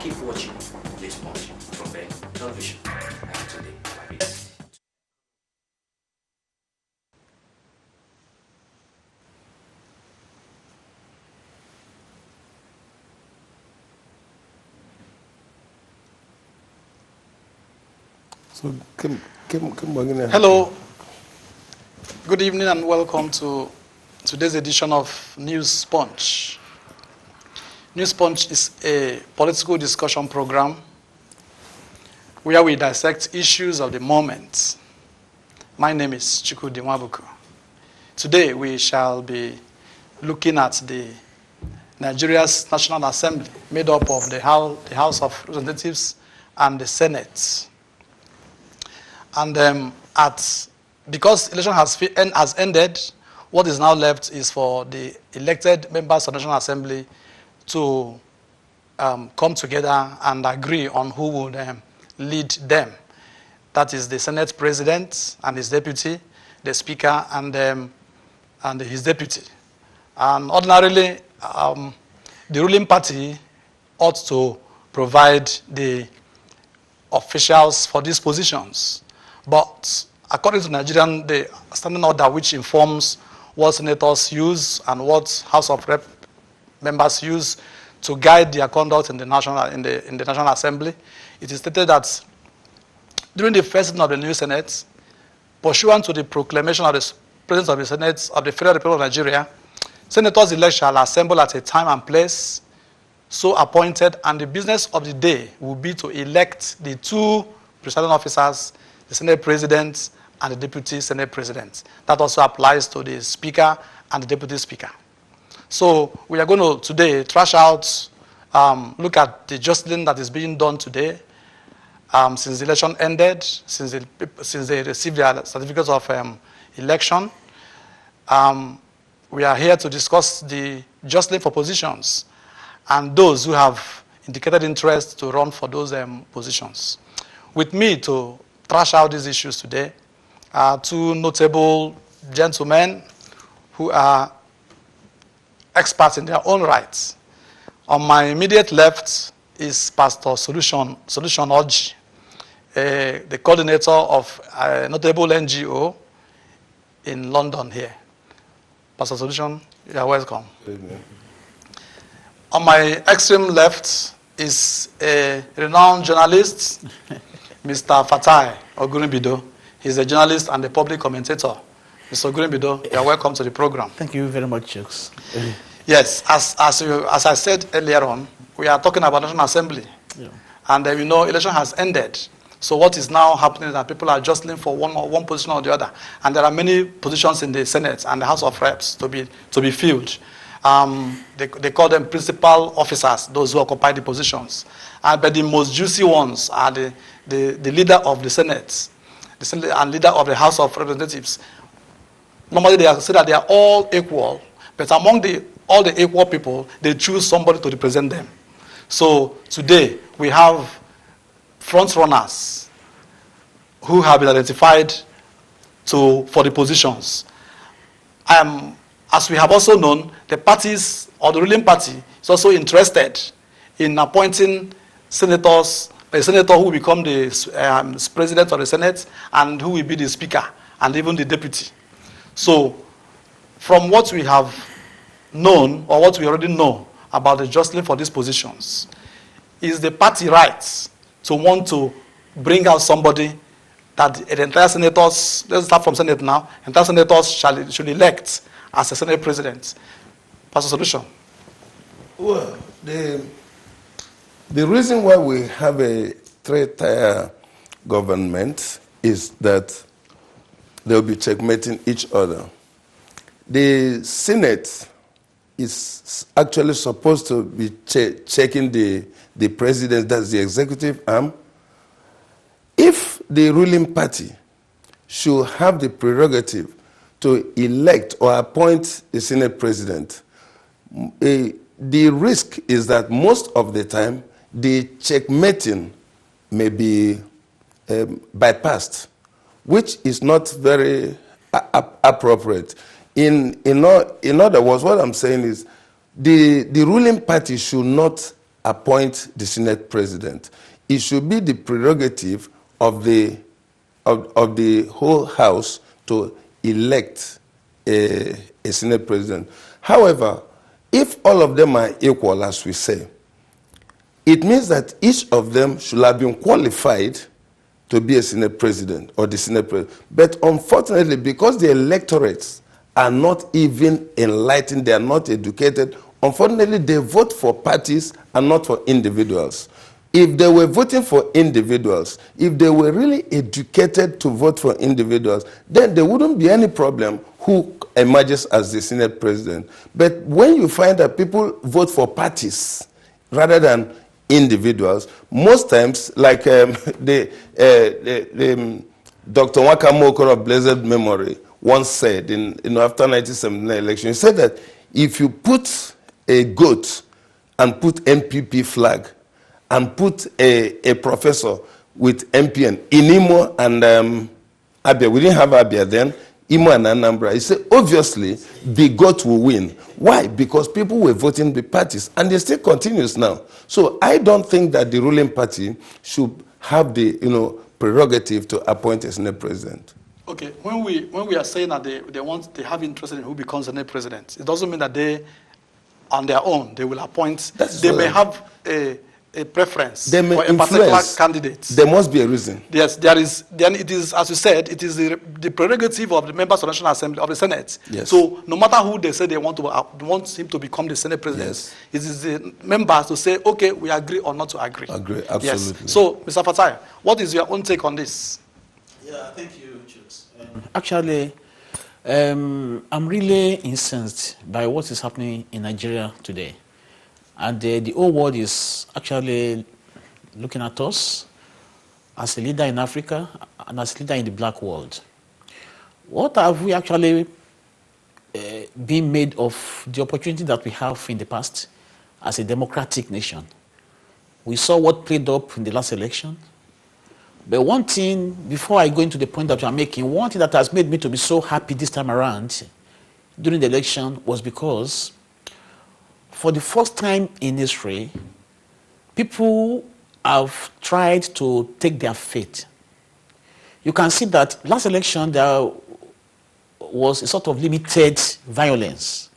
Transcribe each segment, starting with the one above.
Keep watching Newspunch from the television today. So, hello, good evening and welcome to today's edition of Newspunch. Newspunch is a political discussion program where we dissect issues of the moment. My name is Chukudi Mwabuku. Today we shall be looking at the Nigeria's National Assembly, made up of the House of Representatives and the Senate. And because election has ended, what is now left is for the elected members of the National Assembly to come together and agree on who would lead them. That is the Senate President and his deputy, the Speaker, and his deputy. And ordinarily, the ruling party ought to provide the officials for these positions. But according to Nigerian, the standing order which informs what senators use and what House of Rep members use to guide their conduct in the National Assembly, it is stated that during the first sitting of the new Senate, pursuant to the proclamation of the President of the Senate of the Federal Republic of Nigeria, senators elect shall assemble at a time and place so appointed, and the business of the day will be to elect the two presiding officers, the Senate President and the Deputy Senate President. That also applies to the Speaker and the Deputy Speaker. So we are going to today trash out, look at the jostling that is being done today since the election ended, since they received their certificates of election. We are here to discuss the jostling for positions and those who have indicated interest to run for those positions. With me to trash out these issues today are two notable gentlemen who are experts in their own rights. On my immediate left is Pastor Solution Oji, the coordinator of a notable NGO in London here. Pastor Solution, you are welcome. Amen. On my extreme left is a renowned journalist, Mr. Fatai Ogunbido. He's a journalist and a public commentator. Mr. Ogunbido, you are welcome to the program. Thank you very much, Chuks. Yes, as I said earlier on, we are talking about National Assembly. Yeah. And we know election has ended. So what is now happening is that people are jostling for one position or the other. And there are many positions in the Senate and the House of Reps to be filled. They call them principal officers, those who occupy the positions. But the most juicy ones are the leader of the Senate, and leader of the House of Representatives. Normally they say that they are all equal, but among all the equal people, they choose somebody to represent them. So today we have front runners who have been identified for the positions. As we have also known, the parties or the ruling party is also interested in appointing senators, a senator who will become the president of the Senate and who will be the speaker and even the deputy. So from what we have known or what we already know about the jostling for these positions, is the party right to want to bring out somebody that the entire senators, let's start from Senate now, entire senators should elect as a Senate President. Pastor Solution. Well, the reason why we have a three-tier government is that they'll be checkmating each other. The Senate is actually supposed to be checking the president, that's the executive arm. If the ruling party should have the prerogative to elect or appoint a Senate president, the risk is that most of the time the checkmating may be bypassed, which is not very appropriate. In other words, what I'm saying is the ruling party should not appoint the Senate president. It should be the prerogative of the whole House to elect a Senate president. However, if all of them are equal, as we say, it means that each of them should have been qualified to be a Senate president or the Senate president. But unfortunately, because the electorates are not even enlightened, they are not educated, unfortunately, they vote for parties and not for individuals. If they were voting for individuals, if they were really educated to vote for individuals, then there wouldn't be any problem who emerges as the Senate president. But when you find that people vote for parties rather than individuals, most times, like Dr. Wakamokoro of blessed memory once said after 1979 election, he said that if you put a goat and put MPP flag and put a professor with MPN in Imo and Abia, we didn't have Abia then, Imo and Anambra, he said obviously the goat will win. Why? Because people were voting the parties, and it still continues now. So I don't think that the ruling party should have the prerogative to appoint a Senate president. Okay, when we are saying that they have interest in who becomes the Senate president, it doesn't mean that they, on their own, they will appoint. They may have a preference for a particular candidate. There must be a reason. Yes, there is. Then it is, as you said, it is the prerogative of the members of the National Assembly of the Senate. Yes. So no matter who they say they want him to become the Senate president, yes, it is the members to say, okay, we agree or not to agree. Agree, absolutely. Yes. So, Mr. Fatai, what is your own take on this? Yeah, thank you, Chooks. Actually, I'm really incensed by what is happening in Nigeria today. And the whole world is actually looking at us as a leader in Africa and as a leader in the black world. What have we actually been made of the opportunity that we have in the past as a democratic nation? We saw what played up in the last election. But one thing, before I go into the point that you are making, one thing that has made me to be so happy this time around during the election was because for the first time in history, people have tried to take their fate. You can see that last election there was a sort of limited violence.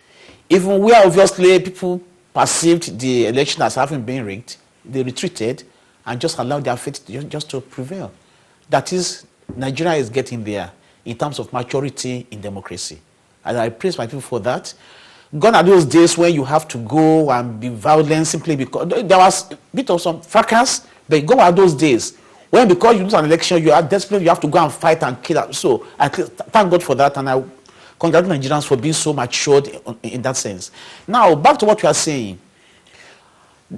Even where obviously people perceived the election as having been rigged, they retreated and just allowed their fate just to prevail. That is, Nigeria is getting there in terms of maturity in democracy. And I praise my people for that. Gone are those days when you have to go and be violent simply because there was a bit of some fracas, but gone are those days when because you lose an election, you are desperate, you have to go and fight and kill. So I thank God for that, and I congratulate Nigerians for being so matured in that sense. Now, back to what you are saying.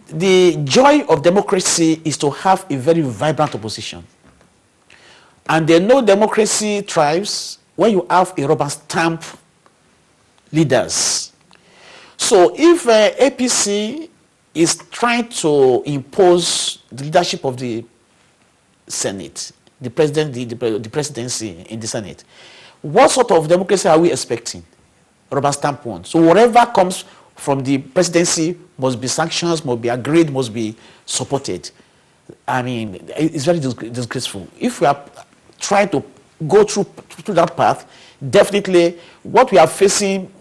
The joy of democracy is to have a very vibrant opposition. And they know democracy thrives when you have a rubber stamp leaders. So if APC is trying to impose the leadership of the Senate, the presidency in the Senate, what sort of democracy are we expecting? Rubber stamp one. So whatever comes from the presidency must be sanctioned, must be agreed, must be supported. I mean, it's very disgraceful. If we are trying to go through that path, definitely what we are facing,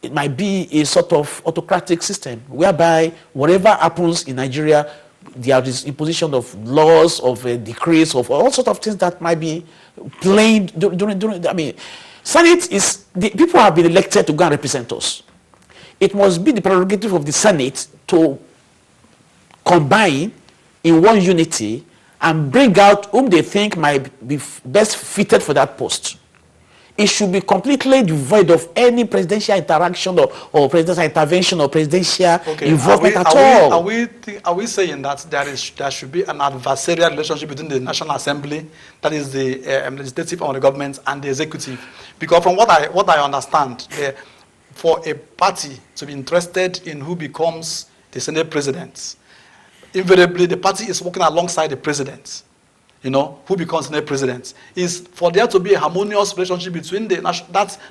it might be a sort of autocratic system whereby whatever happens in Nigeria, there is imposition of laws, of decrees, of all sorts of things that might be playing during. I mean, Senate is, the people have been elected to go and represent us. It must be the prerogative of the Senate to combine in one unity and bring out whom they think might be best fitted for that post. It should be completely devoid of any presidential interaction or presidential intervention or presidential involvement at all. Are we saying that there should be an adversarial relationship between the National Assembly, that is the legislative arm of the government, and the executive? Because from what I understand, for a party to be interested in who becomes the Senate president, invariably the party is working alongside the president. who becomes Senate president, is for there to be a harmonious relationship between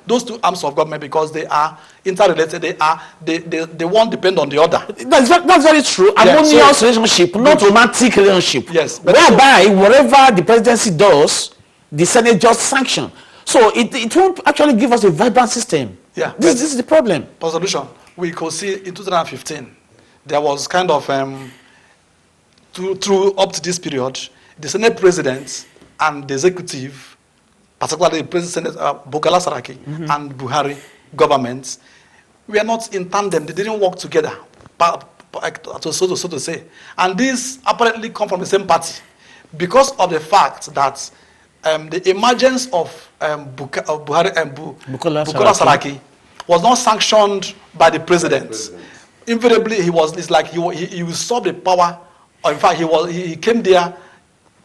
those two arms of government, because they are interrelated. They won't depend on the other. That's very true. Harmonious relationship, not romantic relationship. Yes. Whereby whatever the presidency does, the Senate just sanction. So it won't actually give us a vibrant system. Yeah. This is the problem. For solution, we could see in 2015, there was kind of through up to this period, the Senate president and the executive, particularly the president Bukola Saraki and Buhari governments, were not in tandem. They didn't work together, so to say. And these apparently come from the same party, because of the fact that the emergence of Bukola Saraki was not sanctioned by the president. Invariably, he usurped the power. Or in fact, he came there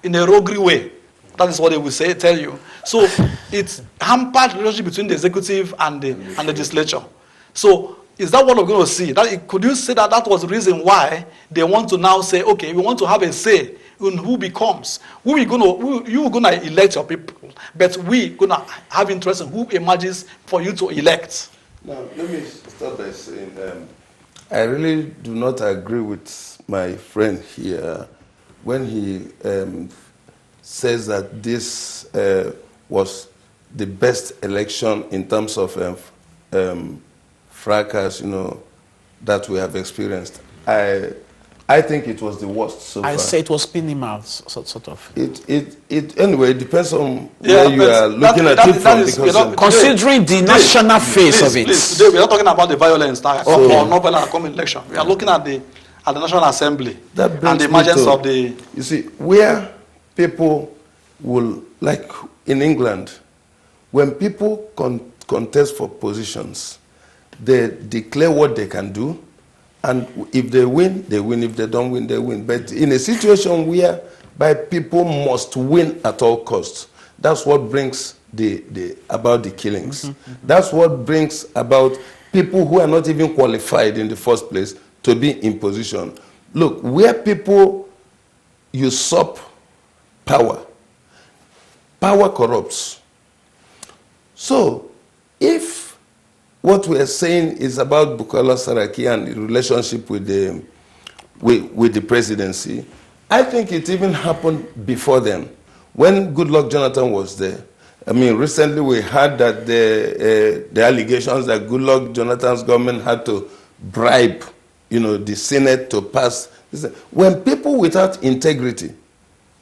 in a roguery way. That is what they will tell you. So it hampered the relationship between the executive and the legislature. So is that what we're going to see? Could you say that was the reason why they want to now say, okay, we want to have a say in who becomes, you're gonna elect your people, but we're gonna have interest in who emerges for you to elect. Now, let me start by saying I really do not agree with my friend here when he says that this was the best election in terms of fracas, that we have experienced. I think it was the worst so far. I say it was minimal, sort of. Anyway, it depends on where you are looking at it from. Because considering the national face of it. Please, today we are not talking about the violence or novel coming election. We are looking at the National Assembly and the emergence of the... You see, where people will, like in England, when people contest for positions, they declare what they can do, and if they win, they win. If they don't win, they win. But in a situation whereby people must win at all costs, that's what brings about the killings. That's what brings about people who are not even qualified in the first place to be in position. Look, where people usurp power, power corrupts. So, if what we are saying is about Bukola Saraki and the relationship with the presidency, I think it even happened before then, when Goodluck Jonathan was there. I mean, recently we heard that the allegations that Goodluck Jonathan's government had to bribe, the Senate to pass. When people without integrity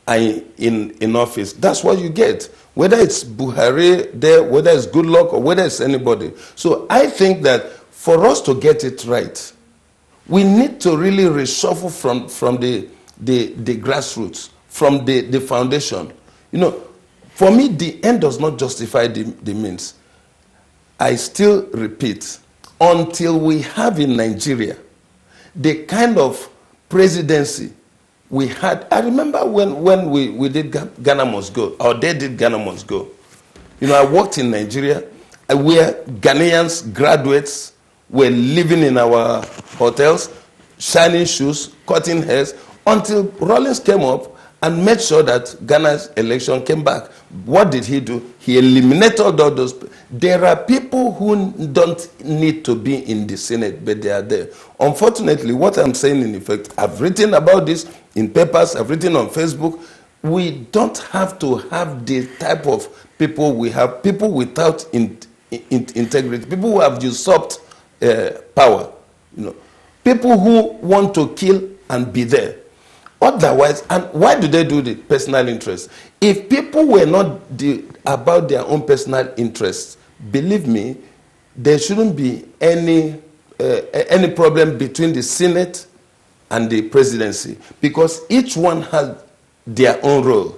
are in office, that's what you get. Whether it's Buhari there, whether it's Goodluck, or whether it's anybody. So I think that for us to get it right, we need to really reshuffle from the grassroots, from the foundation. For me, the end does not justify the means. I still repeat, until we have in Nigeria the kind of presidency we had. I remember when we did Ghana Must Go, or they did Ghana Must Go. I worked in Nigeria where Ghanaians, graduates, were living in our hotels, shining shoes, cutting hairs, until Rawlings came up and made sure that Ghana's election came back. What did he do? He eliminated all those. There are people who don't need to be in the Senate, but they are there. Unfortunately, what I'm saying in effect, I've written about this in papers, I've written on Facebook, we don't have to have the type of people we have, people without integrity, people who have usurped power, people who want to kill and be there. Otherwise, and why do they do the personal interest? If people were not about their own personal interests, believe me, there shouldn't be any problem between the Senate and the presidency, because each one has their own role.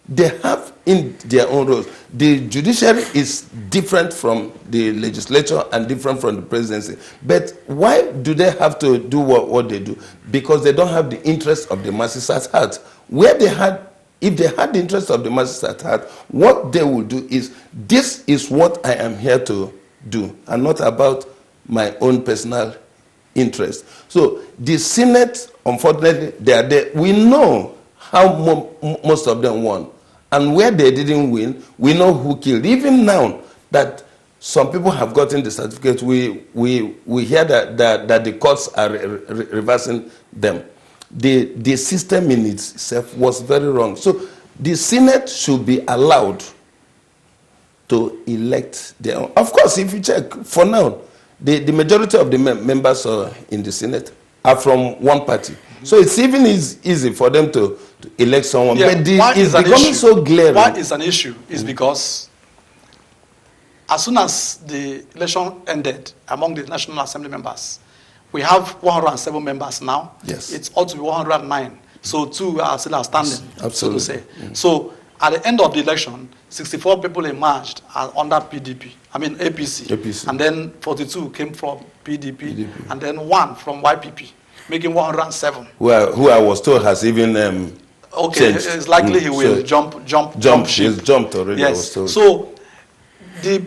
They have in their own roles. The judiciary is different from the legislature and different from the presidency. But why do they have to do what they do? Because they don't have the interest of the masses at heart. If they had the interest of the masses at heart, what they will do is, this is what I am here to do, and not about my own personal interest. So the Senate, unfortunately, they are there. We know how most of them won. And where they didn't win, we know who killed. Even now that some people have gotten the certificate, we hear that the courts are reversing them. The system in itself was very wrong. So the Senate should be allowed to elect their own. Of course, if you check, for now, the majority of the members in the Senate are from one party. So it's even easy for them to elect someone. Yeah, But it's becoming so glaring. Why it's an issue is because as soon as the election ended among the National Assembly members, we have 107 members now. Yes. It's ought to be 109. So 2 are still outstanding, Absolutely. so to say. So at the end of the election, 64 people emerged under PDP. I mean APC. And then 42 came from PDP. And then 1 from YPP, making 107. Who I was told has even okay, changed. it's likely he will jump ship. He's jumped already. Yes. I was told. So the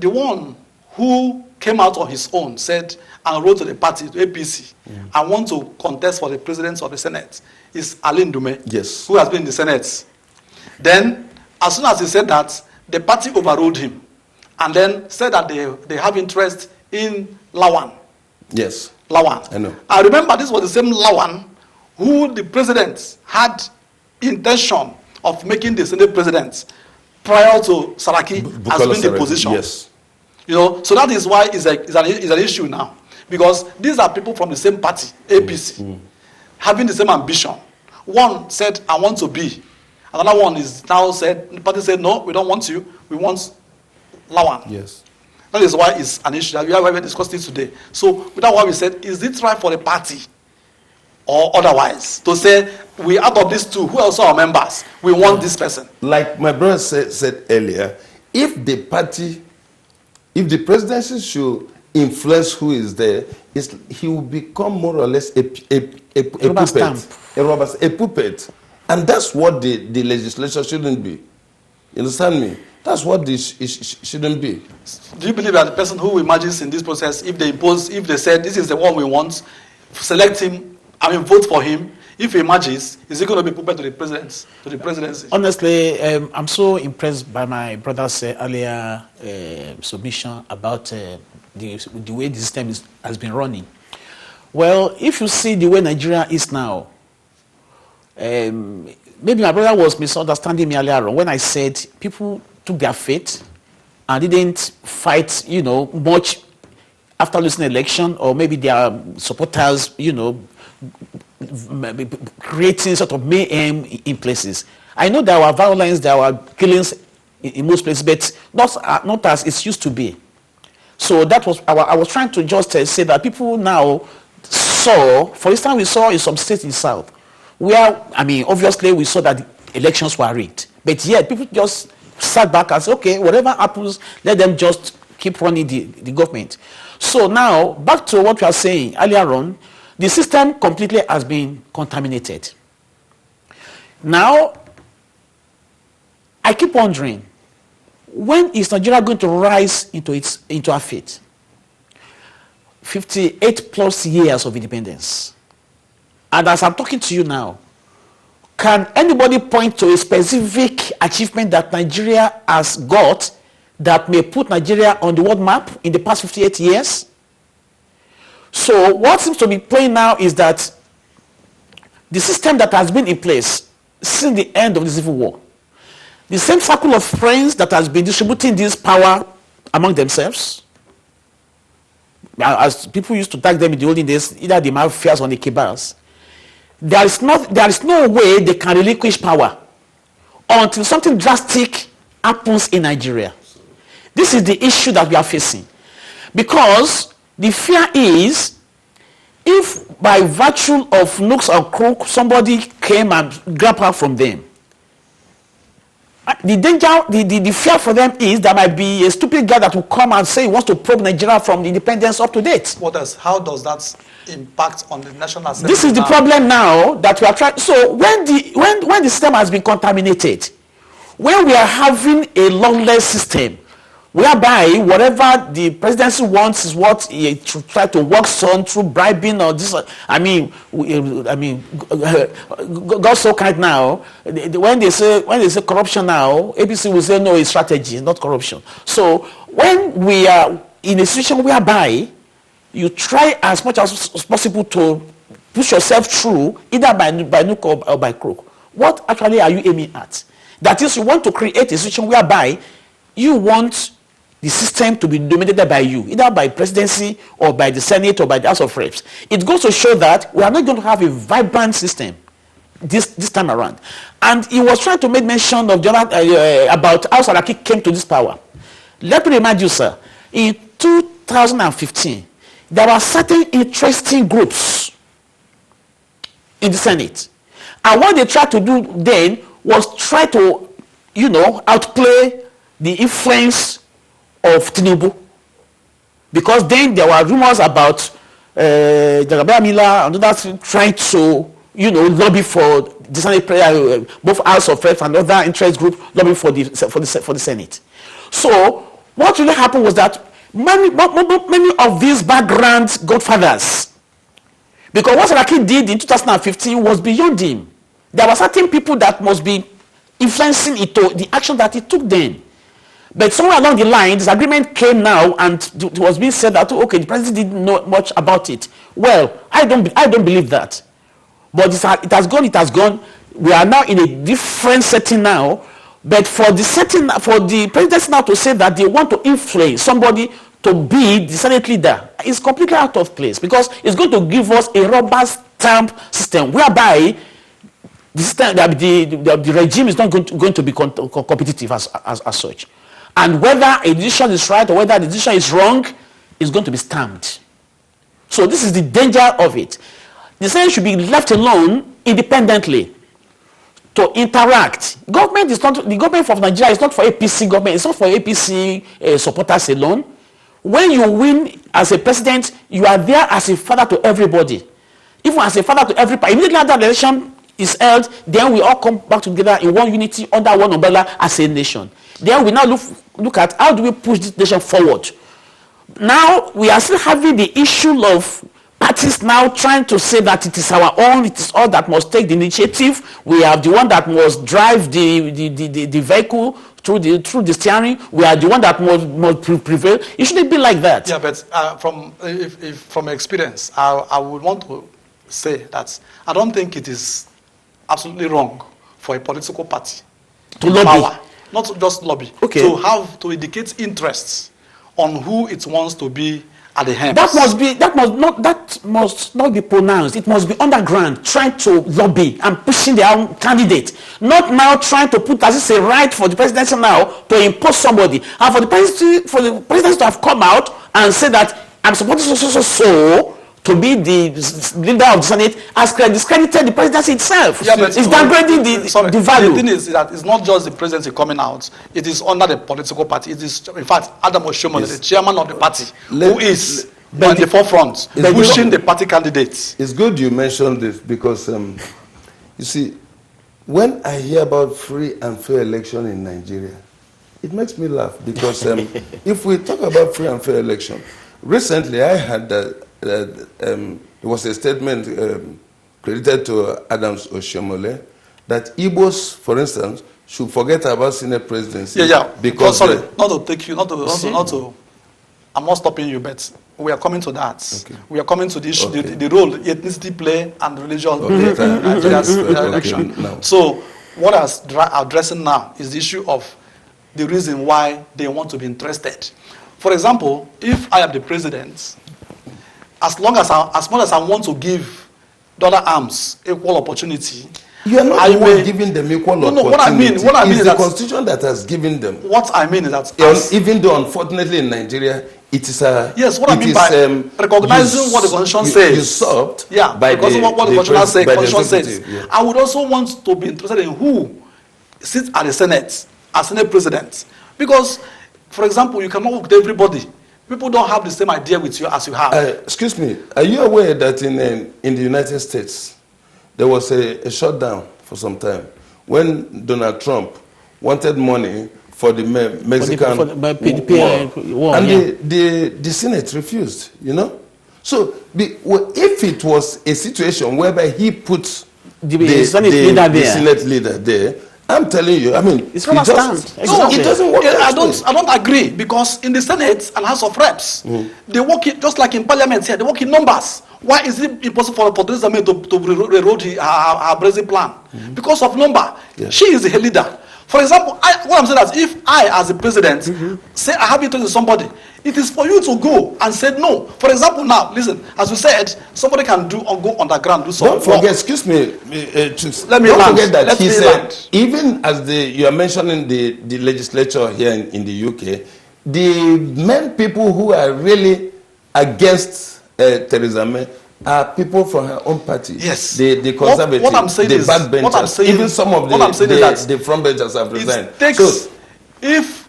one who came out on his own said and wrote to the party, to APC, I want to contest for the presidency of the Senate, is Alain Dume, yes, who has been in the Senate. Then, as soon as he said that, the party overruled him and then said that they have interest in Lawan. Yes. Lawan. I know. I remember this was the same Lawan who the president had intention of making the Senate president prior to Saraki has been the position. Yes. You know, so that is why it's an issue now. Because these are people from the same party, APC, having the same ambition. One said, I want to be. Another one is now said, the party said, no, we don't want you. We want Lawan. Yes. That is why it's an issue that we have discussed it today. So that's why we said, is it right for the party or otherwise to say, we out of these two, who else are our members? We want this person. Like my brother said earlier, if the presidency should influence who is there, he will become more or less a puppet. And that's what the legislation shouldn't be. You understand me? That's what this shouldn't be. Do you believe that the person who emerges in this process, if they said this is the one we want, select him, vote for him, if he emerges, is he going to be puppet to the presidency? Honestly, I'm so impressed by my brother's earlier submission about the way the system has been running. Well, if you see the way Nigeria is now, maybe my brother was misunderstanding me earlier on when I said people took their faith and didn't fight, much after losing the election, or maybe their supporters, creating sort of mayhem in places. I know there were violence, there were killings in most places, but not as it used to be. So that was I was trying to just say that people now saw, for instance, we saw in some states in the South, where, obviously we saw that the elections were rigged. But yet, people just sat back and said, okay, whatever happens, let them just keep running the government. So now, back to what we are saying earlier on, the system completely has been contaminated. Now, I keep wondering, when is Nigeria going to rise into our faith? 58 plus years of independence. And as I'm talking to you now, can anybody point to a specific achievement that Nigeria has got that may put Nigeria on the world map in the past 58 years? So what seems to be playing now is that the system that has been in place since the end of the Civil War, the same circle of friends that has been distributing this power among themselves, as people used to tag them in the olden days, either the mafias or the cabals, there is no way they can relinquish power until something drastic happens in Nigeria. This is the issue that we are facing. Because the fear is, if by virtue of nooks or crooks, somebody came and grabbed her from them, the danger, the fear for them is there might be a stupid guy that will come and say he wants to probe Nigeria from the independence up to date. How does that impact on the National Assembly? This is the problem now that we are trying. So when the system has been contaminated, when we are having a lawless system, whereby whatever the presidency wants is what he try to work on through bribing or this. God's so kind now. When they say corruption now, APC will say no, it's strategy, it's not corruption. So when we are in a situation whereby you try as much as possible to push yourself through, either by nook or by crook, what actually are you aiming at? That is, you want to create a situation whereby you want the system to be dominated by you, either by presidency or by the Senate or by the House of Reps. It goes to show that we are not going to have a vibrant system this time around. And he was trying to make mention of about how Saraki came to this power. Let me remind you, sir, in 2015, there were certain interesting groups in the Senate. And what they tried to do then was try to, outplay the influence of Tinubu. Because then there were rumors about Jagabe Miller and others trying to, lobby for the Senate prayer, both House of Reps and other interest groups lobbying for the Senate. So what really happened was that many of these background godfathers, because what Saraki did in 2015 was beyond him. There were certain people that must be influencing it to the action that he took then. But somewhere along the line, this agreement came now, and it was being said that, okay, the president didn't know much about it. Well, I don't believe that. But it has gone. We are now in a different setting now. But for the president now to say that they want to influence somebody to be the Senate leader is completely out of place, because it's going to give us a rubber stamp system whereby the regime is not going to be competitive as such. And whether a decision is right or whether the decision is wrong is going to be stamped. So this is the danger of it. The Senate should be left alone independently to interact. The government of Nigeria is not for APC government. It's not for APC supporters alone. When you win as a president, you are there as a father to everybody. Even as a father to everybody. Immediately after the election is held, then we all come back together in one unity under one umbrella as a nation. Then we now look at how do we push this nation forward. Now we are still having the issue of parties now trying to say that it is our own, it is all that must take the initiative. We are the one that must drive the vehicle through the steering. We are the one that must prevail. It shouldn't be like that. Yeah, but from experience, I would want to say that I don't think it is absolutely wrong for a political party to lobby. Power, not just lobby, okay, to indicate interests on who it wants to be at the helm. That must not be pronounced. It must be underground, trying to lobby and pushing their own candidate. Not now trying to put as it's a right for the presidency now to impose somebody. And for the presidency to have come out and say that I'm supporting so to be the leader of the Senate has discredited the presidency itself. Yeah, but it's downgrading the value. The thing is that it's not just the presidency coming out. It is under the political party. It is, in fact, Adam Oshomole, the chairman of the party, who is on the forefront, pushing the party candidates. It's good you mentioned this because, you see, when I hear about free and fair election in Nigeria, it makes me laugh because if we talk about free and fair election, recently I had it was a statement credited to Adams Oshomole that Igbos, for instance, should forget about Senate presidency. Yeah. Because sorry, not to take you, not to. I'm not stopping you, but we are coming to that. Okay. We are coming to the issue, the role ethnicity play and religion play Nigeria's election. No. So what I'm addressing now is the issue of the reason why they want to be interested. For example, if I am the president, as much as I want to give dollar arms equal opportunity, you are not giving them equal opportunity. What I mean is the constitution that has given them. What I mean is that even though unfortunately in Nigeria it is a what I mean by recognizing what the constitution says. Usurped because of what the constitution says. Yeah. I would also want to be interested in who sits at the Senate as Senate president, because, for example, you cannot work with everybody. People don't have the same idea with you as you have. Excuse me, are you aware that in the United States, there was a shutdown for some time when Donald Trump wanted money for the Mexican war. And the Senate refused, you know. So if it was a situation whereby he put the Senate leader there, I'm telling you, I mean, it's not stand. No, it doesn't work. I don't agree, because in the Senate and House of Reps, they work just like in Parliament here. They work in numbers. Why is it impossible for Theresa May to rewrote her Brexit plan? Because of number. Yeah. She is the leader. For example, what I'm saying is, if I, as a president, say I have interest in somebody, it is for you to go and say no. For example, now, listen, as we said, somebody can do or go underground, do something. Don't forget, excuse me, let me don't forget that he said, even as you are mentioning the legislature here in the UK, the main people who are really against Theresa May are people from her own party. Yes. The conservative, what I'm saying the is, backbenchers, even some of the frontbenchers have resigned. It takes, so, if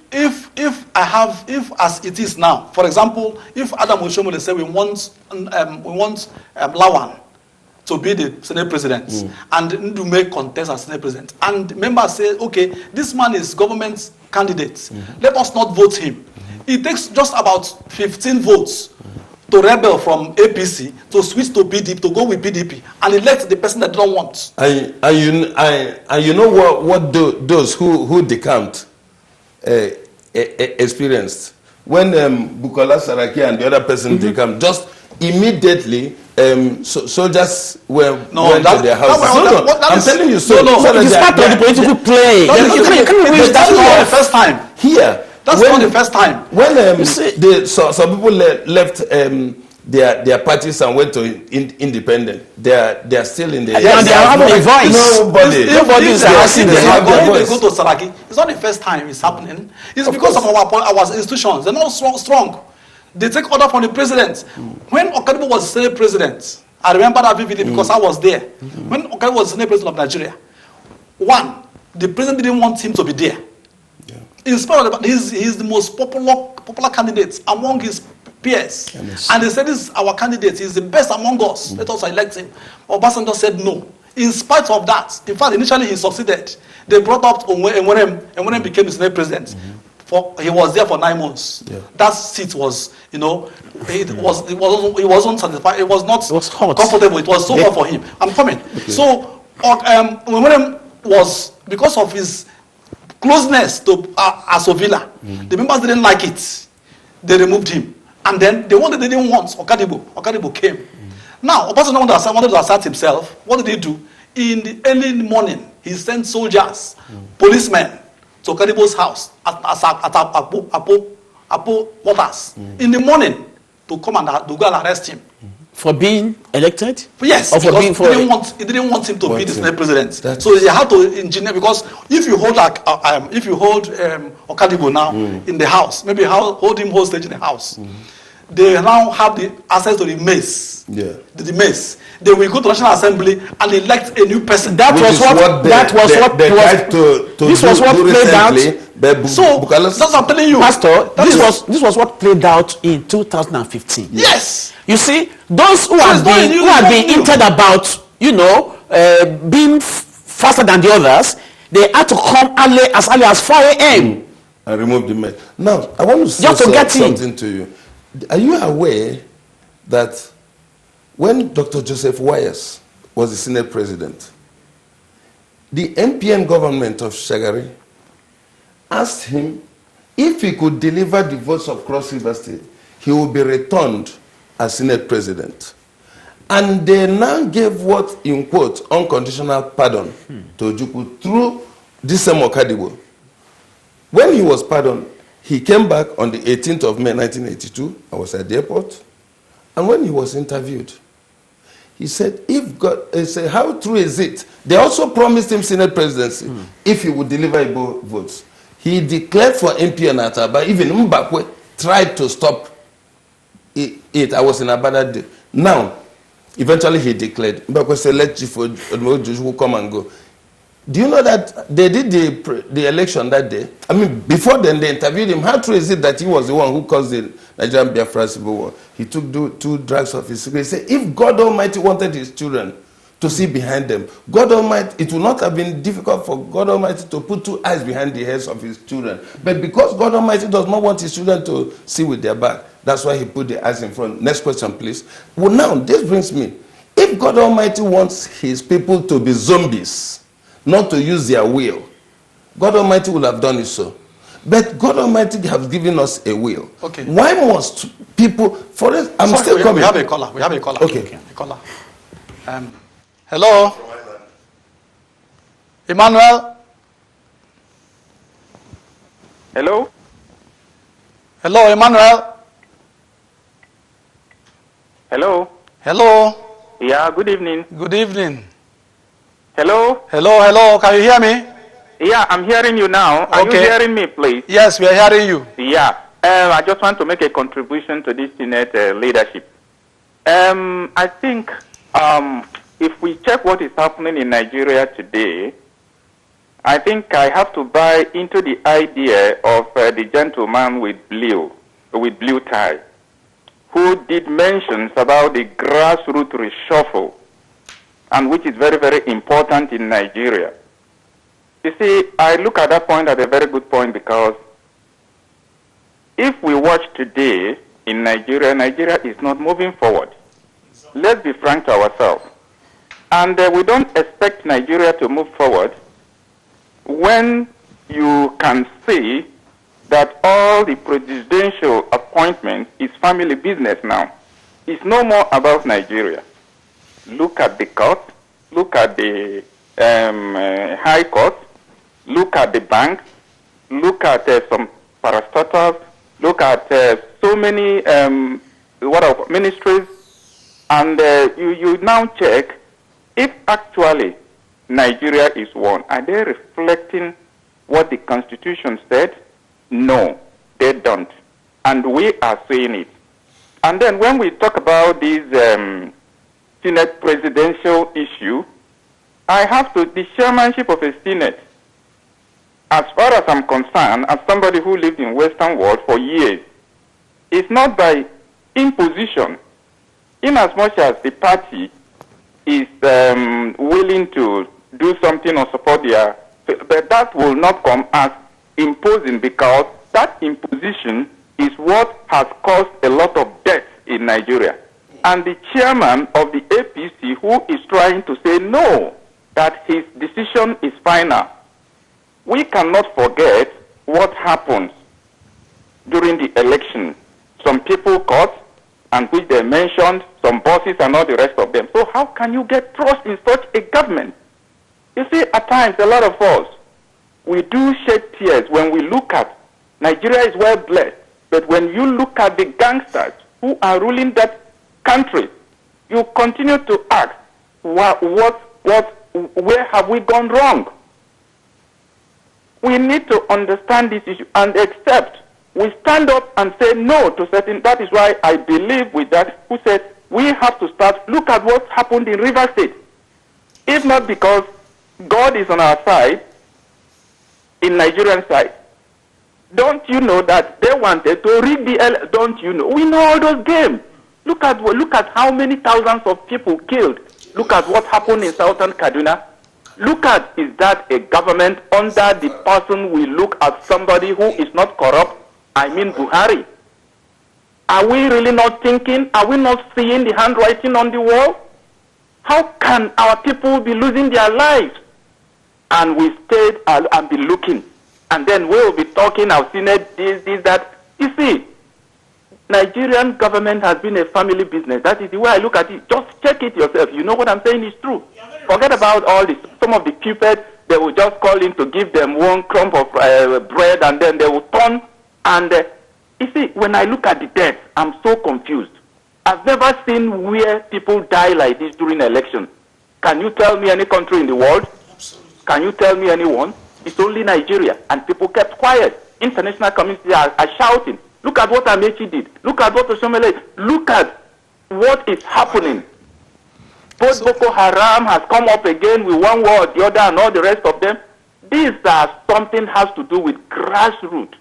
as it is now, for example, if Adam Oshomole say we want Lawan to be the Senate president and to make contest as Senate president, and members say, okay, this man is government candidate, let us not vote him. It takes just about 15 votes to rebel from APC, to switch to PDP, to go with PDP, and elect the person that they don't want. And you know what those who decamped experienced? When Bukola Saraki and the other person decamped, just immediately soldiers went to their houses. I'm telling you, it is part of the political play. That's not the first time. Here. That's not the first time. When some people left their parties and went to independent, they are still in the. They are having a voice. Nobody is asking. They have their voice. They go to Saraki. It's not the first time it's happening. It's because of our institutions. They're not strong. They take order from the president. When Okadibo was Senate president, I remember that vividly because I was there. When Okadibo was Senate president of Nigeria, the president didn't want him to be there. In spite of that, he's the most popular candidate among his peers. Yes. And they said, this is our candidate. He's the best among us. Let us elect him. Obasanjo said no. In spite of that, in fact, initially he succeeded. They brought up Onwerem, and when he became the Senate president, he was there for 9 months. Yeah. That seat was, it wasn't satisfied. It was not comfortable. It was so hard for him. I'm coming. Okay. So Onwerem was, because of his closeness to Asovila, the members didn't like it. They removed him. And then the one that they didn't want, Okadibo came. Now, Obasanjo wanted to assert himself. What did he do? In the early morning, he sent soldiers, policemen, to Okadibo's house at Apo Waters in the morning to come and to go and arrest him. For being elected? Yes, or because he didn't want him to be the Senate president. So they had to engineer, because if you hold Okadibo now in the house, maybe hold him hostage in the house, they now have the access to the mace. Yeah. The mace. They will go to National Assembly and elect a new person. This was what played out. So that's what I'm telling you, Pastor. This was what played out in 2015. Yes. You see, those who have been hinted about, being faster than the others, they had to come as early as 4 a.m. and remove the mace. Now, I want to say something to you. Are you aware that when Dr. Joseph Wires was the Senate president, the NPN government of Shagari asked him if he could deliver the votes of Cross River State, he would be returned as Senate president. And they now gave what, in quote, unconditional pardon to Ojukwu through this same Okadibo. When he was pardoned, he came back on the 18th of May 1982. I was at the airport. And when he was interviewed, he said, how true is it? They also promised him Senate presidency if he would deliver Igbo votes. He declared for MP and Ataba. Even Mbakwe tried to stop it. I was in Abada. Now, eventually he declared. Mbakwe said, let Chief Ojuju come and go. Do you know that they did the election that day? I mean, before then they interviewed him. How true is it that he was the one who caused the Nigerian Biafra Civil War? He took 2 drugs of his secret. He said, if God Almighty wanted his children to see behind them. God Almighty, it will not have been difficult for God Almighty to put two eyes behind the heads of his children. But because God Almighty does not want his children to see with their back, that's why he put the eyes in front. Next question, please. Well, now, this brings me. If God Almighty wants his people to be zombies, not to use their will, God Almighty will have done it so. But God Almighty has given us a will. Okay. Why must people, for instance, I'm Sorry, still coming. We have a caller. We have a caller. Okay. A caller. Hello? Emmanuel? Hello? Hello, Emmanuel? Hello? Hello? Yeah, good evening. Good evening. Hello? Hello, hello. Can you hear me? Yeah, I'm hearing you now. Are you Okay. hearing me, please? Yes, we are hearing you. Yeah. I just want to make a contribution to this Senate leadership. I think if we check what is happening in Nigeria today, I think I have to buy into the idea of the gentleman with blue tie, who did mentions about the grassroots reshuffle, and which is very, very important in Nigeria. You see, I look at that point as a very good point, because if we watch today in Nigeria, Nigeria is not moving forward. Let's be frank to ourselves. And we don't expect Nigeria to move forward when you can see that all the presidential appointments is family business now. It's no more about Nigeria. Look at the court, look at the high court, look at the banks, look at some parastatals, look at so many ministries, and you now check if actually Nigeria is one. Are they reflecting what the Constitution said? No, they don't. And we are saying it. And then when we talk about this Senate presidential issue, I have to, the chairmanship of a Senate, as far as I'm concerned, as somebody who lived in Western world for years, is not by imposition, in as much as the party is willing to do something or support their, but that will not come as imposing, because that imposition is what has caused a lot of death in Nigeria. And the chairman of the APC, who is trying to say no, that his decision is final. We cannot forget what happens during the election. Some people caught, and which they mentioned, some bosses and all the rest of them. So how can you get trust in such a government? You see, at times, a lot of us, we do shed tears when we look at Nigeria is well blessed, but when you look at the gangsters who are ruling that country, you continue to ask, where have we gone wrong? We need to understand this issue and accept. We stand up and say no to certain. That is why I believe with that, who said we have to start, look at what happened in River State. If not because God is on our side, in Nigerian side, don't you know that they wanted to rig the, don't you know? We know all those games. Look at how many thousands of people killed. Look at what happened in Southern Kaduna. Look at, is that a government under the person we look at somebody who is not corrupt? I mean Buhari. Are we really not thinking? Are we not seeing the handwriting on the wall? How can our people be losing their lives? And we stayed and be looking. And then we'll be talking, I've seen it, this, that. You see, Nigerian government has been a family business. That is the way I look at it. Just check it yourself. You know what I'm saying is true. Forget about all this. Some of the Cupid, they will just call in to give them one crumb of bread, and then they will turn. And you see, when I look at the death, I'm so confused. I've never seen where people die like this during election. Can you tell me any country in the world? Can you tell me anyone? It's only Nigeria. And people kept quiet. International community are shouting. Look at what Amechi did. Look at what Oshomele. Look at what is happening. Both Boko Haram has come up again with one war or the other and all the rest of them. These are something has to do with grassroots.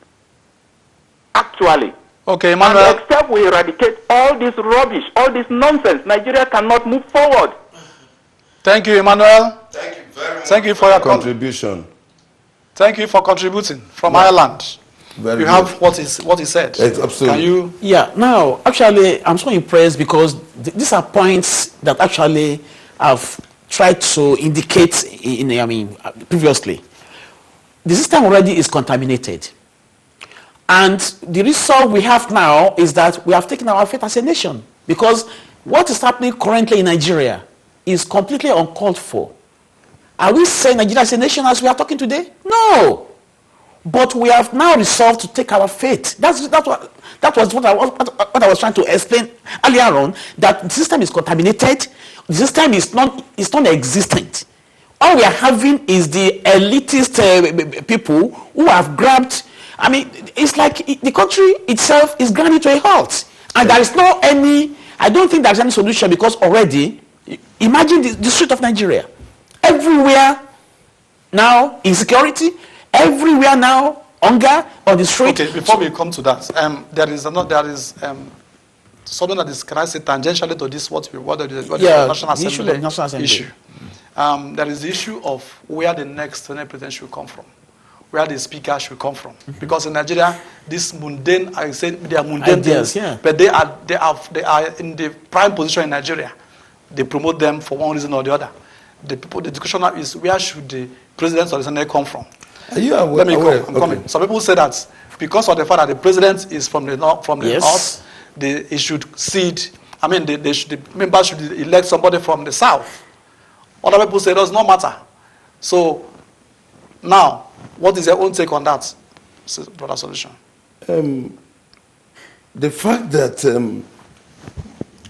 Actually. Okay, Emmanuel. And except we eradicate all this rubbish, all this nonsense, Nigeria cannot move forward. Thank you, Emmanuel. Thank you very much. Thank you for your contribution. Thank you for contributing from Ireland. Very you good. have what he said. It's absolutely. Can you? Yeah, now, actually, I'm so impressed because these are points that actually I've tried to indicate previously. The system already is contaminated. And the result we have now is that we have taken our fate as a nation. Because what is happening currently in Nigeria is completely uncalled for. Are we saying Nigeria is a nation as we are talking today? No. But we have now resolved to take our fate. That was what I was trying to explain earlier on, that the system is contaminated, the system is non-existent. All we are having is the elitist people who have grabbed, it's like the country itself is grinding to a halt. And there is I don't think there's any solution because already, imagine the street of Nigeria. Everywhere now, insecurity, everywhere now, hunger on the street. Okay, before we come to that, there is something that is, can I say, tangentially to this, what the National Assembly issue. There is the issue of where the next Senate president should come from, where the speaker should come from. Because in Nigeria, these mundane, I say they are mundane ideas, things, but they are in the prime position in Nigeria. They promote them for one reason or the other. The discussion now is where should the president or the Senate come from? Are you aware? I'm coming. Some people say that because of the fact that the president is from the north, he should cede. The members should elect somebody from the south. Other people say it does not matter. So now, what is your own take on that, Brother Solution? The fact that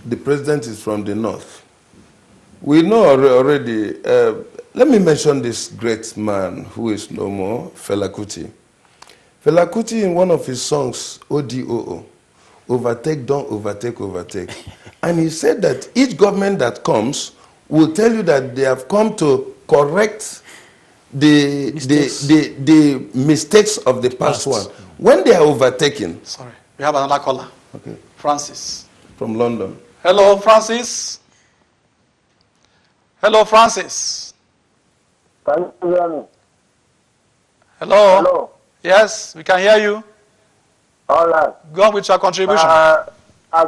the president is from the north, we know already. Let me mention this great man who is no more, Fela Kuti. Fela Kuti, in one of his songs, ODOO, overtake, don't overtake, overtake. And he said that each government that comes will tell you that they have come to correct the mistakes of the past one. When they are overtaken. Sorry, we have another caller. Okay. Francis. From London. Hello, Francis. Hello, Francis. Can you hear me? Hello. Hello. Yes, we can hear you. All right. Go on with your contribution. I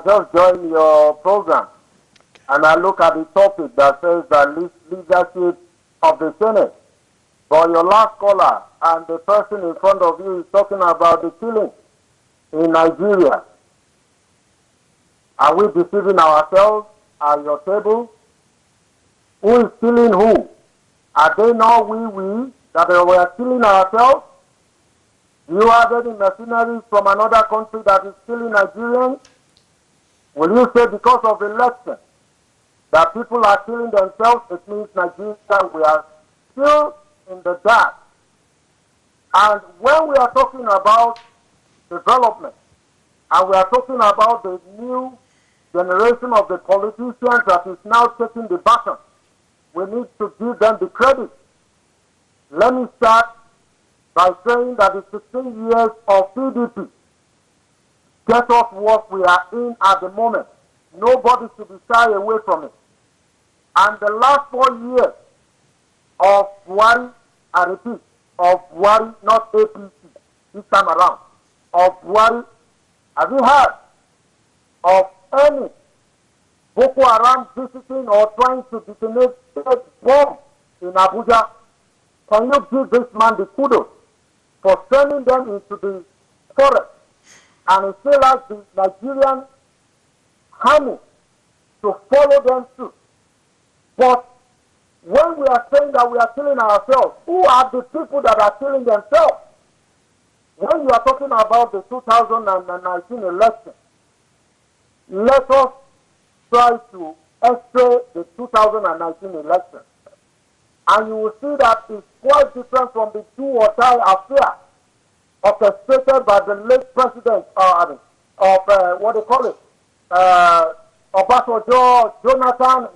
just joined your program, and I look at the topic that says the leadership of the Senate. But your last caller and the person in front of you is talking about the killing in Nigeria. Are we deceiving ourselves at your table? Who is killing who? Are they not we that we are killing ourselves? You are getting mercenaries from another country that is killing Nigerians? Will you say because of election that people are killing themselves? It means Nigeria, we are still in the dark. And when we are talking about development, and we are talking about the new generation of the politicians that is now taking the baton, we need to give them the credit. Let me start by saying that the 16 years of PDP get us what we are in at the moment. Nobody should be shy away from it. And the last 4 years of Buhari, I repeat, of Buhari, not APC, this time around, of Buhari, have you heard of any Boko Haram visiting or trying to detonate bomb in Abuja? Can you give this man the kudos for sending them into the forest and he still has the Nigerian army to follow them too? But when we are saying that we are killing ourselves, who are the people that are killing themselves? When you are talking about the 2019 election, let us try to x-ray the 2019 election. And you will see that it's quite different from the do or die affair orchestrated by the late president of what they call it, Obasanjo, Jonathan.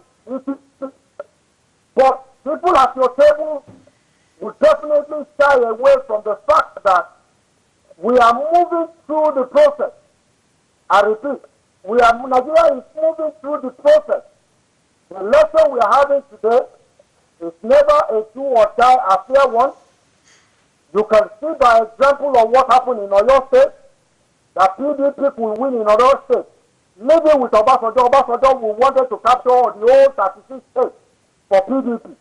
But people at your table will definitely shy away from the fact that we are moving through the process. I repeat, Nigeria is moving through the process. The lesson we are having today It's never a do or die affair one. You can see by example of what happened in Oyo State, that PDP will win in Oyo State. Maybe with Obasanjo, we wanted to capture all the old 36 states for PDP.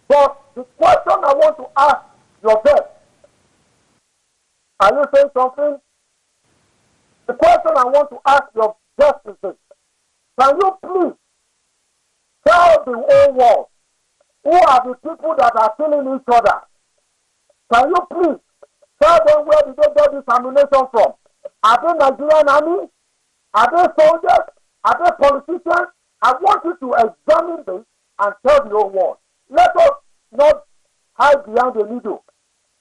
But the question I want to ask your guest, are you saying something? The question I want to ask your guest is this. Can you please tell the whole world who are the people that are killing each other? Can you please tell them where did they get this ammunition from? Are they Nigerian army? Are they soldiers? Are they politicians? I want you to examine this and tell the whole world. Let us not hide behind the needle.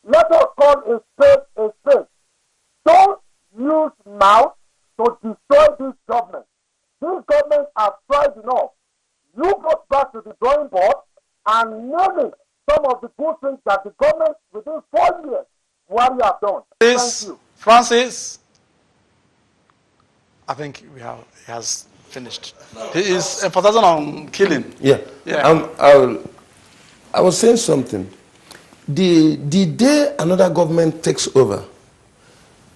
Let us call a spade a spade. Don't use mouth to destroy this government. These governments have tried enough. You go back to the drawing board and name some of the good things that the government within 4 years what you have done. Thank you. Francis, I think he has finished. He is emphasizing on killing. Yeah. I was saying something. The day another government takes over,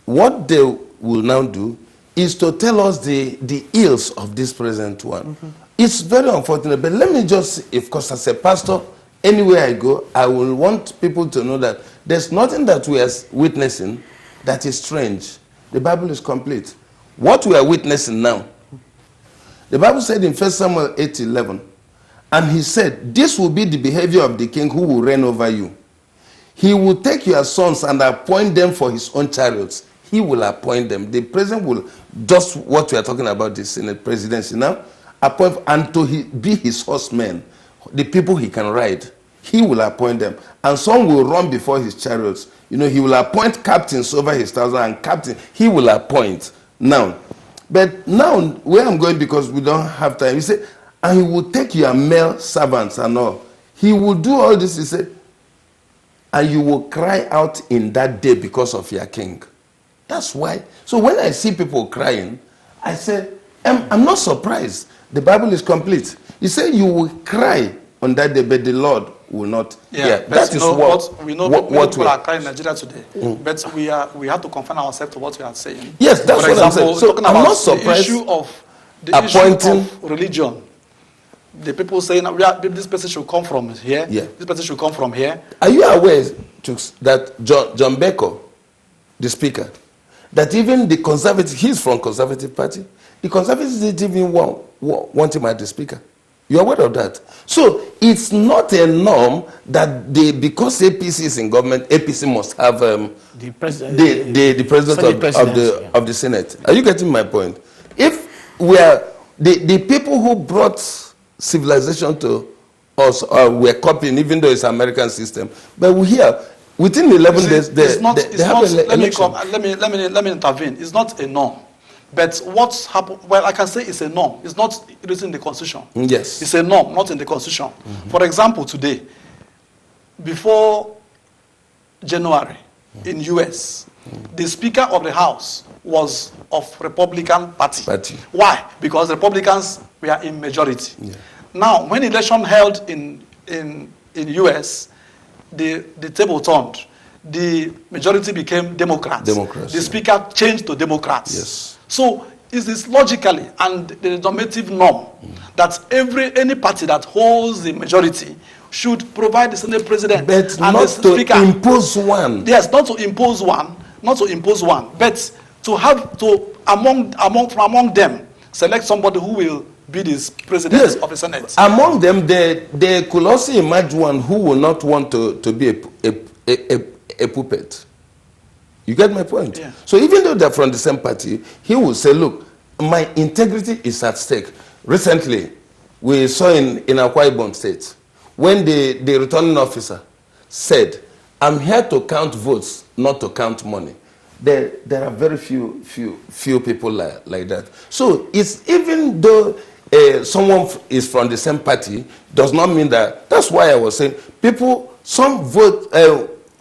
what they will now do is to tell us the ills of this present one. It's very unfortunate, but let me just, of course, as a pastor, anywhere I go, I will want people to know that there's nothing that we are witnessing that is strange. The Bible is complete. What we are witnessing now, the Bible said in 1 Samuel 8:11, and he said, this will be the behavior of the king who will reign over you. He will take your sons and appoint them for his own chariots. He will appoint them. The president will, just what we are talking about, the Senate presidency now, appoint and to be his horsemen, the people he can ride. He will appoint them. And some will run before his chariots. You know, he will appoint captains over his thousand, and captain, he will appoint. Now, but now, where I'm going, because we don't have time, he said, and he will take your male servants and all. He will do all this, he said, and you will cry out in that day because of your king. That's why. So when I see people crying, I say, I'm not surprised. The Bible is complete. He said you will cry on that day, but the Lord will not. Yeah, that is what we know. What people are crying in Nigeria today, but we have to confine ourselves to what we are saying. Yes, that's For what example, I'm saying. So talking I'm about not surprised. The issue of religion. The people saying this person should come from here. Yeah. This person should come from here. Are you aware, Chooks, that John Beko, the speaker, that even the conservative, he's from Conservative Party, the conservatives didn't even want him as the speaker. You're aware of that? So it's not a norm that because APC is in government, APC must have the president, the president of the Senate. Are you getting my point? If we are the people who brought civilization to us, we're copying, even though it's American system, but we here within 11 days they have an election. Let me intervene. It's not a norm. But what's happened, well, I can say it's a norm. It's not written in the Constitution. Yes. It's a norm, not in the Constitution. For example, today, before January, in US, the Speaker of the House was of Republican Party. Why? Because Republicans were in majority. Yeah. Now, when election held in US, the table turned. The majority became Democrats. The Speaker changed to Democrats. Yes. So it is logically and the normative norm that any party that holds the majority should provide the Senate president but and not the Speaker. To impose one. Yes, not to impose one, but to have among them select somebody who will be the president of the Senate. Among them, they could also imagine one who will not want to be a puppet. You get my point? Yeah. So even though they're from the same party, he will say, look, my integrity is at stake. Recently, we saw in Akwa Ibom State, when the returning officer said, I'm here to count votes, not to count money. There are very few people like that. So it's even though someone is from the same party, does not mean that. That's why I was saying, some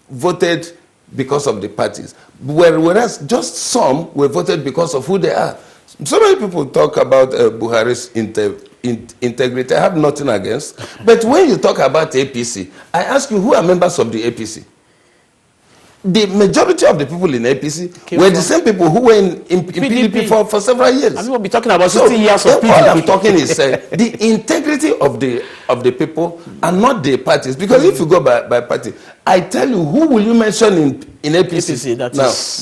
voted because of the parties, whereas just some were voted because of who they are. So many people talk about Buhari's integrity. I have nothing against. But when you talk about APC, I ask you, who are members of the APC? The majority of the people in APC were the same people who were in PDP for several years. And we will be talking about 60 years of PDP. All I'm talking is the integrity of the people and not the parties. Because if you go by party, I tell you, who will you mention in APC?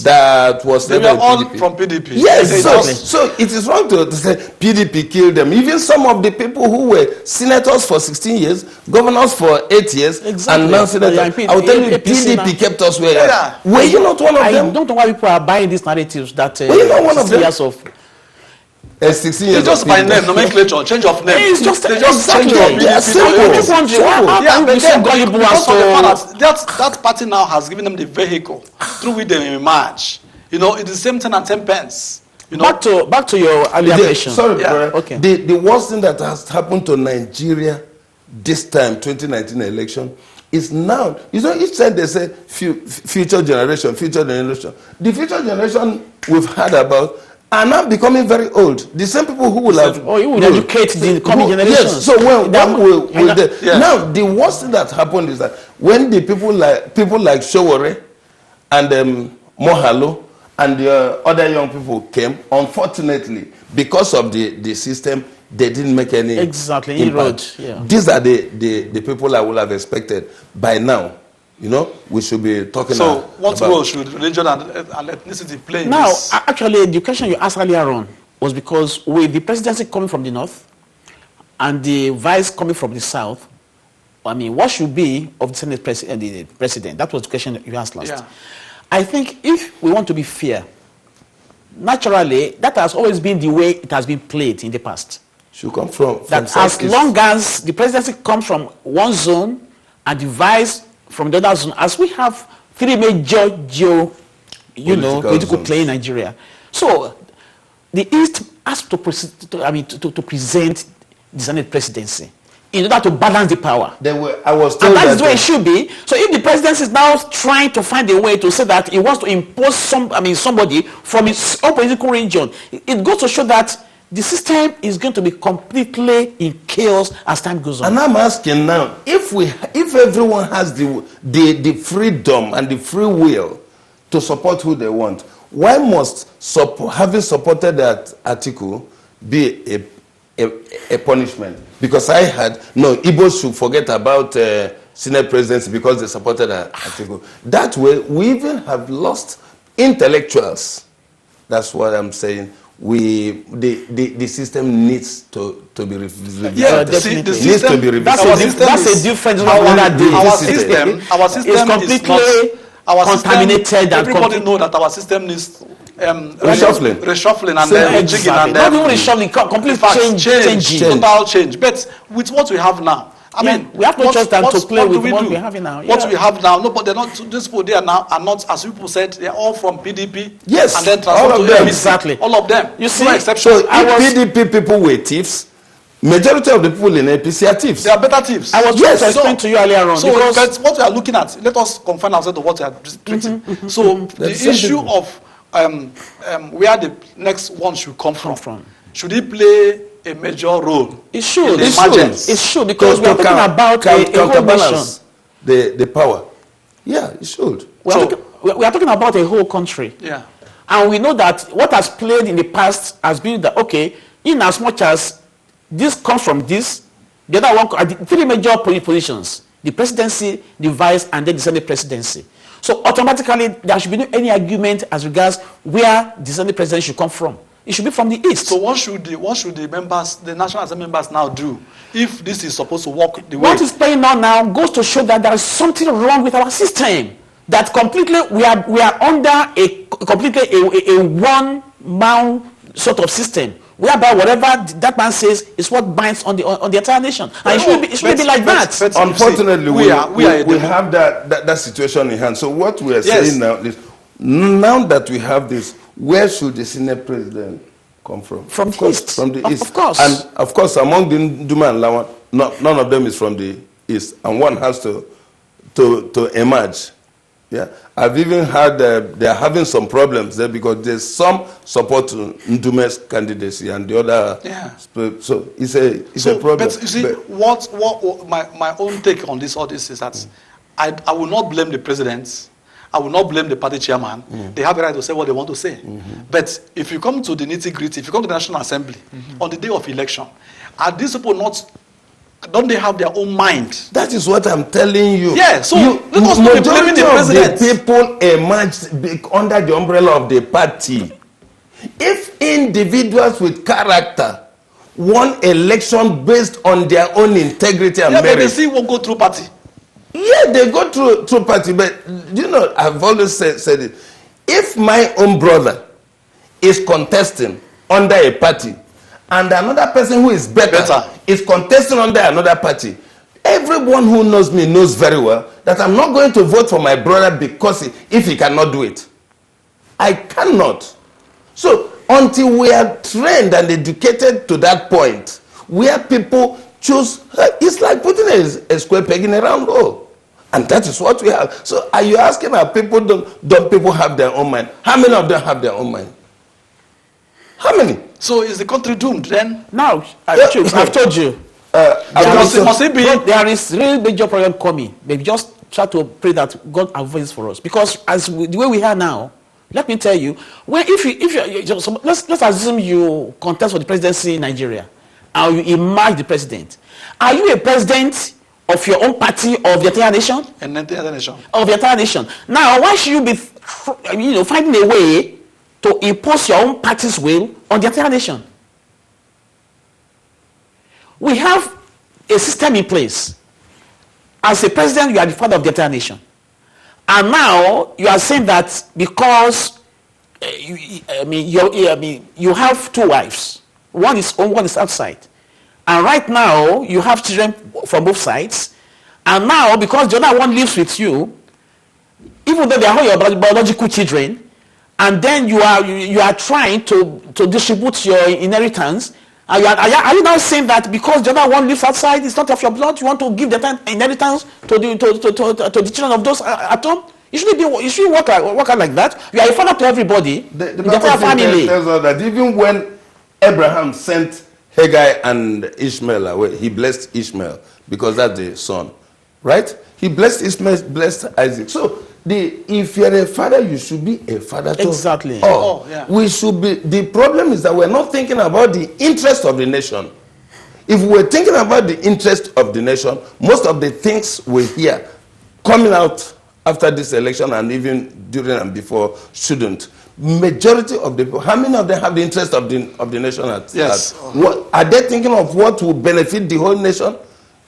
That was they were all PDP. From PDP. Yes, exactly. so it is wrong to say PDP killed them. Even some of the people who were senators for 16 years, governors for 8 years, and now senators. I will tell you, PDP kept us where. Yeah. Were you not one of them? I don't know why people are buying these narratives that were you not one of them? Years of 16 years. It's just by name, nomenclature, change of name. It's just exactly. That party now has given them the vehicle through which they emerge. You know, it's the same 10 and 10 pence. You know? Back to your earlier question. Sorry, okay. The worst thing that has happened to Nigeria this time, 2019 election, is now, you know, each time they say future generation. The future generation we've heard about are now becoming very old. The same people who will have... you will educate the coming generations. Yes, so when will they... Now, the worst thing that happened is that when the people like Showore and Mohalo and the other young people came, unfortunately, because of the system, they didn't make any impact. Yeah. These are the people I would have expected by now. You know, we should be talking about... So, what role should religion and ethnicity play in now, this? actually, the question you asked earlier on was because with the presidency coming from the north and the vice coming from the south, I mean, what should be of the Senate president? That was the question that you asked last. Yeah. I think if we want to be fair, naturally, that has always been the way it has been played in the past. Should come from that as long as the presidency comes from one zone and the vice from the other zone, as we have three major political play in Nigeria. So the East has to present the Senate presidency in order to balance the power. I was told and that is the way it should be. So if the presidency is now trying to find a way to say that he wants to impose somebody from his own political region, it goes to show that the system is going to be completely in chaos as time goes on. And I'm asking now, if everyone has the freedom and the free will to support who they want, why must having supported that article be a punishment? Because I had Igbos should forget about Senate presidency because they supported that article. That way, we even have lost intellectuals. That's what I'm saying. The system needs to be reviewed. Yeah, the system needs to be reviewed. That's a different our system is completely contaminated. Everybody know that our system needs reshuffling and then jigging and not even reshuffling, complete change, total change. But with what we have now, I mean, we have no choice than to play with what we have now. What we have now, no, but they're not. These people there now are not, as people said, they're all from PDP. Yes, and then all of them. Exactly, all of them. You see, no exception. So if PDP people were thieves, majority of the people in APC are thieves. They are better thieves. I was trying to explain to you earlier on. So what we are looking at, let us confine ourselves to what we are treating. So the issue of where the next one should come from, should it play a major role? It should. It should, because we are talking about a whole nation. The power. Yeah, it should. We are talking about a whole country. Yeah. And we know that what has played in the past has been that, okay, in as much as this comes from this, the other one are the three major positions: the presidency, the vice, and then the Senate presidency. So automatically, there should be no any argument as regards where the Senate presidency should come from. It should be from the East. So what should the members, the National Assembly members now do if this is supposed to work the way? What is playing now goes to show that there is something wrong with our system. That completely we are under a one-man sort of system, whereby whatever that man says is what binds on the entire nation. And it should be like that. But unfortunately, we have that situation in hand. So what we are saying now is, now that we have this, where should the Senate president come from? From the East. From the East. Of course. And of course, among the Nduma and Lawan, none of them is from the East. And one has to emerge Yeah, I've even heard they're having some problems there because there's some support to Ndume's candidacy and the other. Yeah. So it's a problem. But you see, what my own take on all this is that I will not blame the president. I will not blame the party chairman. They have the right to say what they want to say. But if you come to the nitty-gritty, if you come to the National Assembly on the day of election, are these people not? Don't they have their own mind? That is what I'm telling you. Yeah, so let us not be blaming the president. The people emerged under the umbrella of the party. If individuals with character won election based on their own integrity and merit, but they still won't go through party. Yeah, they go through party, but you know, I've always said it. If my own brother is contesting under a party, and another person who is better is contesting under another party, everyone who knows me knows very well that I'm not going to vote for my brother because if he cannot do it. I cannot. So until we are trained and educated to that point where people choose, it's like putting a square peg in a round hole. And that is what we have. So are you asking our people, don't people have their own mind? How many of them have their own mind? How many? So is the country doomed then? Now, I've told you. Must it be? There is really major problem coming. They just try to pray that God avoids for us. Because the way we are now, let me tell you, let's assume you contest for the presidency in Nigeria, and you emerge the president. Are you a president of your own party or of the entire nation? An entire nation. Of the entire nation. Now, why should you be, finding a way to impose your own party's will on the entire nation? We have a system in place. As a president, you are the father of the entire nation. And now you are saying that because you have two wives. One is home, one is outside. And right now you have children from both sides. And now because the other one lives with you, even though they are all your biological children, and then you are trying to distribute your inheritance. Are you now saying that because the other one lives outside, it's not of your blood, you want to give the inheritance to the children of those at home? You shouldn't work out like that. You are a father to everybody. The entire family tells us that even when Abraham sent Hagar and Ishmael away, he blessed Ishmael because that's the son, right? He blessed Ishmael, blessed Isaac. So if you're a father, you should be a father to exactly. all. Yeah. We should be. The problem is that we're not thinking about the interest of the nation. If we're thinking about the interest of the nation, most of the things we hear coming out after this election and even during and before shouldn't. Majority of the people, how many of them have the interest of the nation at yes. What are they thinking of? What will benefit the whole nation?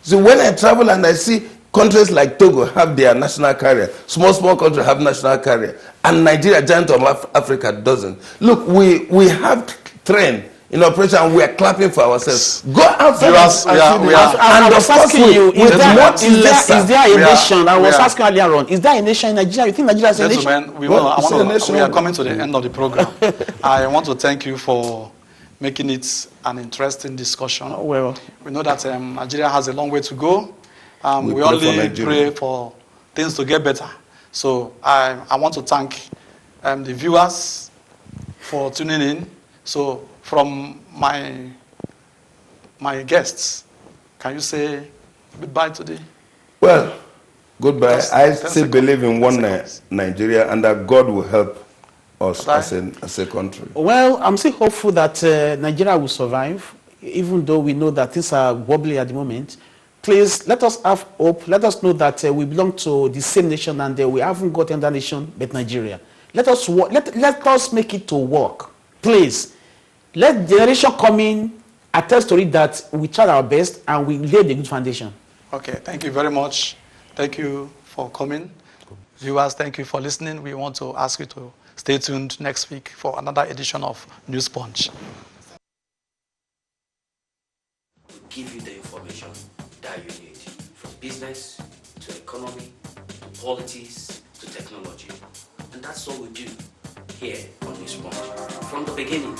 So when I travel and I see countries like Togo have their national carrier, small countries have national carrier, and Nigeria, giant of Africa, doesn't. Look, we have trained in operation and we are clapping for ourselves. Go outside I was asking you, is there a nation? I was asking earlier on, is there a nation in Nigeria? You think Nigeria is a nation? Gentlemen, we are coming to the end of the program. I want to thank you for making it an interesting discussion. Well, we know that Nigeria has a long way to go. We only pray for things to get better. So I want to thank the viewers for tuning in. So from my guests, can you say goodbye today? Well, goodbye. I still believe in one Nigeria and that God will help us as a country. Well, I'm still hopeful that Nigeria will survive, even though we know that things are wobbly at the moment. Please, let us have hope. Let us know that we belong to the same nation and we haven't got another nation but Nigeria. Let us make it to work. Please, let the generation coming attest to it that we tried our best and we laid a good foundation. Okay, thank you very much. Thank you for coming. Viewers, thank you for listening. We want to ask you to stay tuned next week for another edition of Newspunch. Give you the information that you need, from business to economy to politics to technology. And that's all we do here on Newspunch. From the beginning